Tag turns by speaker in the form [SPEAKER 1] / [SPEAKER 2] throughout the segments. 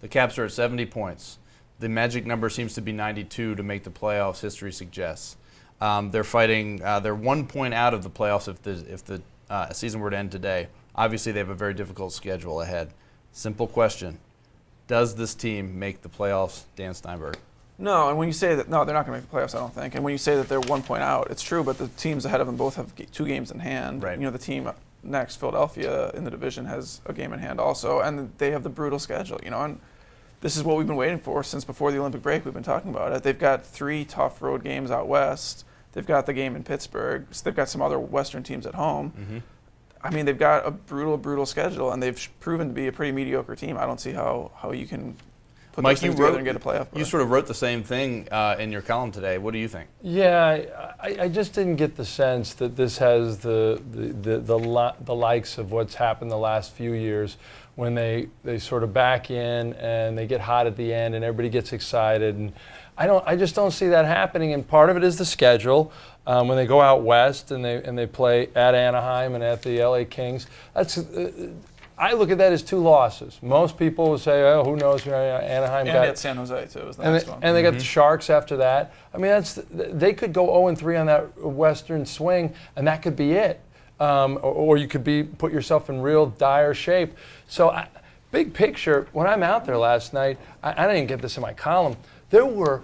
[SPEAKER 1] The Caps are at 70 points. The magic number seems to be 92 to make the playoffs, history suggests. They're fighting, they're 1 point out of the playoffs if the season were to end today. Obviously, they have a very difficult schedule ahead. Simple question. Does this team make the playoffs, Dan Steinberg?
[SPEAKER 2] No, and when you say that, no, they're not going to make the playoffs, I don't think. And when you say that they're 1 point out, it's true, but the teams ahead of them both have 2 games in hand.
[SPEAKER 1] Right.
[SPEAKER 2] You know, the team next, Philadelphia, in the division has a game in hand also, and they have the brutal schedule, you know, and this is what we've been waiting for since before the Olympic break. We've been talking about it. They've got 3 tough road games out west. They've got the game in Pittsburgh. So they've got some other Western teams at home.
[SPEAKER 1] Mm-hmm.
[SPEAKER 2] I mean, they've got a brutal schedule, and they've proven to be a pretty mediocre team. I don't see how you can put
[SPEAKER 1] Mike,
[SPEAKER 2] those things together and get a playoff.
[SPEAKER 1] You sort of wrote the same thing in your column today. What do you think?
[SPEAKER 3] Yeah, I just didn't get the sense that this has the likes of what's happened the last few years when they sort of back in and they get hot at the end and everybody gets excited. And I just don't see that happening. And part of it is the schedule. When they go out west and they play at Anaheim and at the LA Kings, I look at that as 2 losses. Most people would say, oh, who knows? Anaheim
[SPEAKER 2] and
[SPEAKER 3] got
[SPEAKER 2] at San Jose too. Was the next one.
[SPEAKER 3] And they got the Sharks after that. I mean, they could go 0-3 on that Western swing, and that could be it. Or you could put yourself in real dire shape. So, big picture, when I'm out there last night, I didn't get this in my column. There were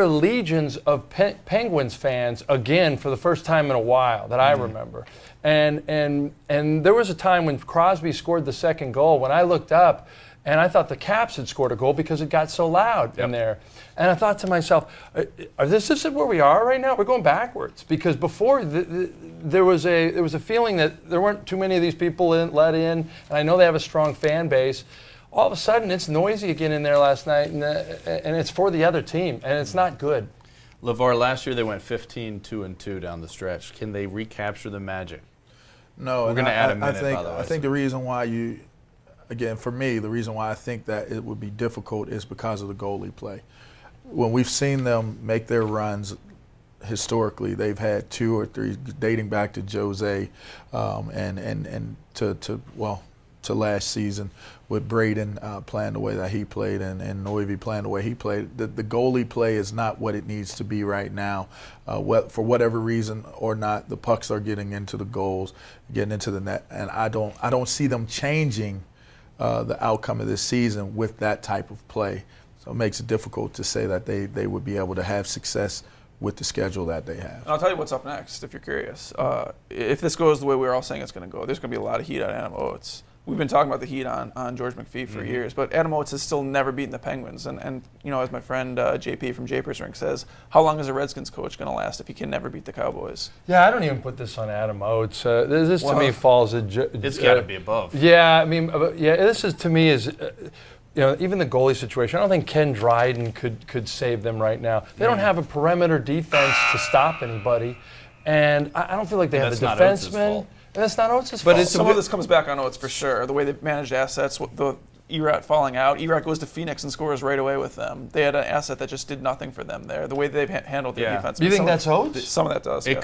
[SPEAKER 3] legions of Penguins fans again for the first time in a while that I remember. And there was a time when Crosby scored the second goal when I looked up and I thought the Caps had scored a goal because it got so loud in there. And I thought to myself, this is where we are right now? We're going backwards. Because before there was a feeling that there weren't too many of these people let in, and I know they have a strong fan base. All of a sudden, it's noisy again in there last night, and it's for the other team, and it's not good.
[SPEAKER 1] LeVar, last year they went 15-2-2 down the stretch. Can they recapture the magic?
[SPEAKER 4] No.
[SPEAKER 1] We're going to add a minute, by the way.
[SPEAKER 4] I think the reason why again, for me, the reason why I think that it would be difficult is because of the goalie play. When we've seen them make their runs historically, they've had 2 or 3 dating back to Jose and to last season with Braden playing the way that he played and Noivy playing the way he played. The goalie play is not what it needs to be right now. For whatever reason or not, the pucks are getting into the goals, getting into the net, and I don't see them changing the outcome of this season with that type of play. So it makes it difficult to say that they would be able to have success with the schedule that they have.
[SPEAKER 2] And I'll tell you what's up next if you're curious. If this goes the way we're all saying it's going to go, there's going to be a lot of heat on Adam Oates. We've been talking about the heat on George McPhee for years, but Adam Oates has still never beaten the Penguins. And you know, as my friend JP from Japers Rink says, how long is a Redskins coach going to last if he can never beat the Cowboys?
[SPEAKER 3] Yeah, I don't even put this on Adam Oates. This to me falls at...
[SPEAKER 1] It's got to be above.
[SPEAKER 3] Yeah, I mean, this is to me is... even the goalie situation, I don't think Ken Dryden could save them right now. They don't have a perimeter defense to stop anybody, and I don't feel like they have the defensemen. And that's not Oates' fault.
[SPEAKER 2] But some of this comes back on Oates for sure. The way they've managed assets, the Erat falling out. Erat goes to Phoenix and scores right away with them. They had an asset that just did nothing for them there. The way they've handled their defense.
[SPEAKER 3] Do you think that's Oates?
[SPEAKER 2] Some of that does, yes.